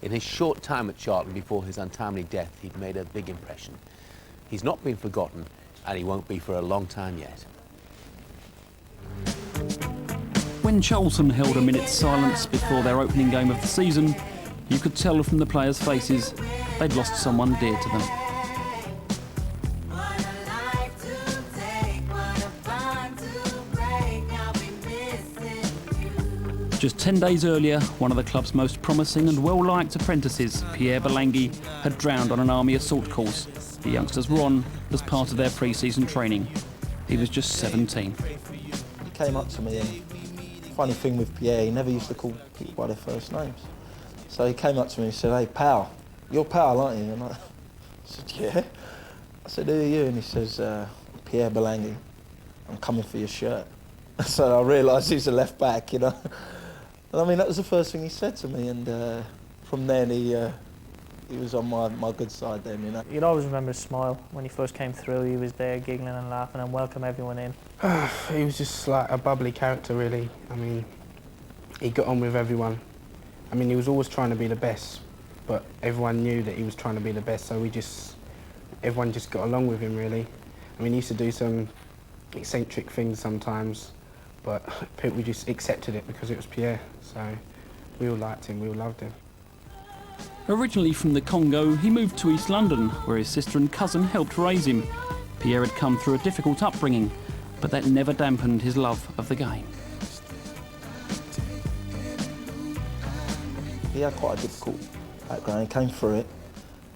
In his short time at Charlton before his untimely death, he'd made a big impression. He's not been forgotten, and he won't be for a long time yet. When Charlton held a minute's silence before their opening game of the season, you could tell from the players' faces they'd lost someone dear to them. Just 10 days earlier, one of the club's most promising and well-liked apprentices, Pierre Bolangi, had drowned on an army assault course. The youngsters were on as part of their pre-season training. He was just 17. He came up to me, and funny thing with Pierre, he never used to call people by their first names. So he came up to me and said, "Hey, pal, you're pal, aren't you?" And I said, "Yeah." I said, "Who are you?" And he says, "Pierre Bolangi, I'm coming for your shirt." So I realised he's a left back, you know. And I mean, that was the first thing he said to me, and from then he was on my good side then, you know. You'd always remember his smile when he first came through. He was there giggling and laughing and welcome everyone in. He was just like a bubbly character, really. I mean, he got on with everyone. I mean, he was always trying to be the best, but everyone knew that he was trying to be the best, so everyone just got along with him, really. I mean, he used to do some eccentric things sometimes, but people just accepted it because it was Pierre, so we all liked him, we all loved him. Originally from the Congo, he moved to East London, where his sister and cousin helped raise him. Pierre had come through a difficult upbringing, but that never dampened his love of the game. He had quite a difficult background, he came through it,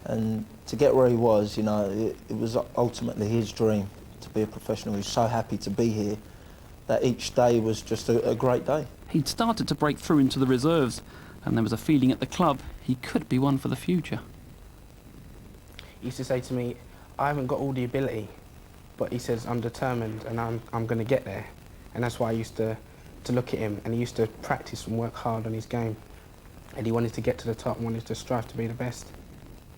and to get where he was, you know, it was ultimately his dream to be a professional. He was so happy to be here that each day was just a great day. He'd started to break through into the reserves, and there was a feeling at the club he could be one for the future. He used to say to me, "I haven't got all the ability," but he says, "I'm determined and I'm going to get there." And that's why I used to look at him, and he used to practice and work hard on his game. And he wanted to get to the top and wanted to strive to be the best.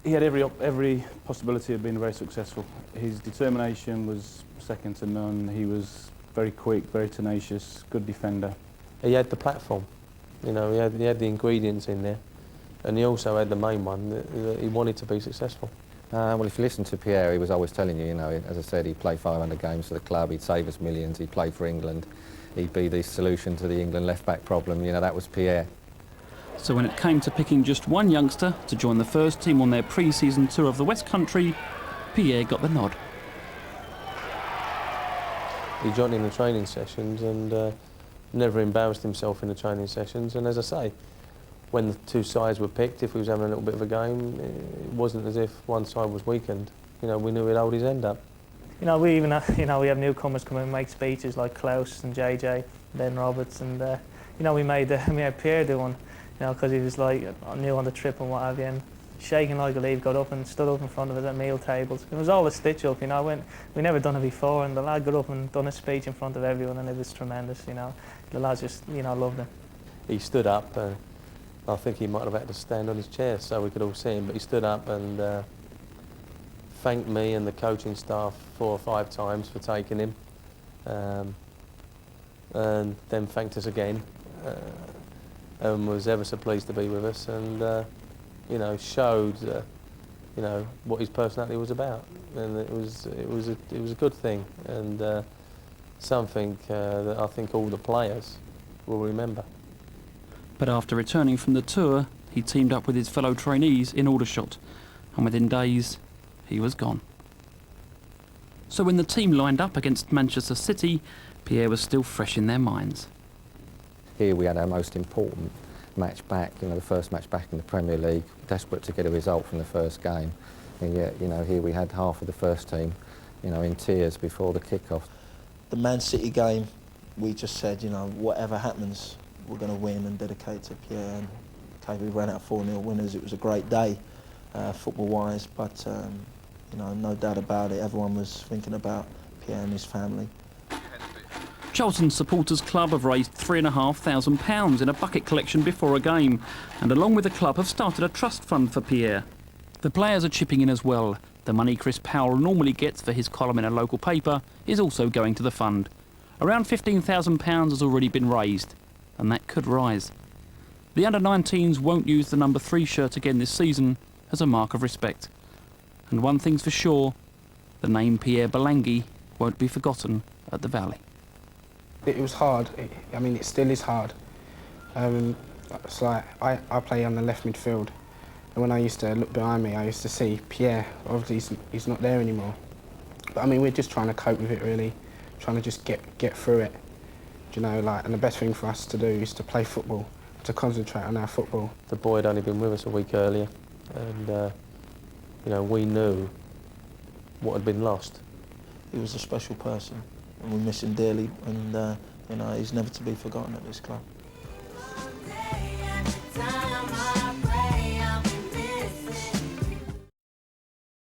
He had every possibility of being very successful. His determination was second to none. He was very quick, very tenacious, good defender. He had the platform, you know, he had the ingredients in there, and he also had the main one, that he wanted to be successful. Well, if you listen to Pierre, he was always telling you, you know, as I said, he'd play 500 games for the club, he'd save us millions, he'd play for England, he'd be the solution to the England left-back problem, you know, that was Pierre. So when it came to picking just one youngster to join the first team on their pre-season tour of the West Country, Pierre got the nod. He joined in the training sessions and never embarrassed himself in the training sessions, and as I say, when the two sides were picked, if he was having a little bit of a game, it wasn't as if one side was weakened. You know, we knew he'd hold his end up. You know, we even have, you know, we have newcomers come in and make speeches like Klaus and JJ, Ben Roberts, and you know, we made Pierre do one, you know, because he was like new on the trip and what have you, and shaking like a leaf, got up and stood up in front of us at meal tables. It was all a stitch up, you know. We never done it before, and the lad got up and done a speech in front of everyone, and it was tremendous, you know. The lads just, you know, loved him. He stood up, and I think he might have had to stand on his chair so we could all see him, but he stood up and thanked me and the coaching staff 4 or 5 times for taking him, and then thanked us again, and was ever so pleased to be with us, and you know, showed you know, what his personality was about, and it was a good thing, and something that I think all the players will remember. But after returning from the tour, he teamed up with his fellow trainees in Aldershot, and within days, he was gone. So when the team lined up against Manchester City, Pierre was still fresh in their minds. Here we had our most important match back, you know, the first match back in the Premier League, desperate to get a result from the first game. And yet, you know, here we had half of the first team, you know, in tears before the kick-off. The Man City game, we just said, you know, whatever happens, we're going to win and dedicate to Pierre. And okay, we ran out 4-0 winners. It was a great day, football-wise, but you know, no doubt about it, everyone was thinking about Pierre and his family. Charlton Supporters Club have raised £3,500 in a bucket collection before a game, and along with the club have started a trust fund for Pierre. The players are chipping in as well. The money Chris Powell normally gets for his column in a local paper is also going to the fund. Around £15,000 has already been raised, and that could rise. The under-19s won't use the number 3 shirt again this season as a mark of respect. And one thing's for sure, the name Pierre Bolangi won't be forgotten at the Valley. It was hard. I mean, it still is hard. It's like I play on the left midfield, and when I used to look behind me, I used to see Pierre. Obviously, he's not there anymore. But I mean, we're just trying to cope with it, really, trying to just get through it. You know, like, and the best thing for us to do is to play football, to concentrate on our football. The boy had only been with us a week earlier, and you know, we knew what had been lost. He was a special person, and we miss him dearly, and you know, he's never to be forgotten at this club.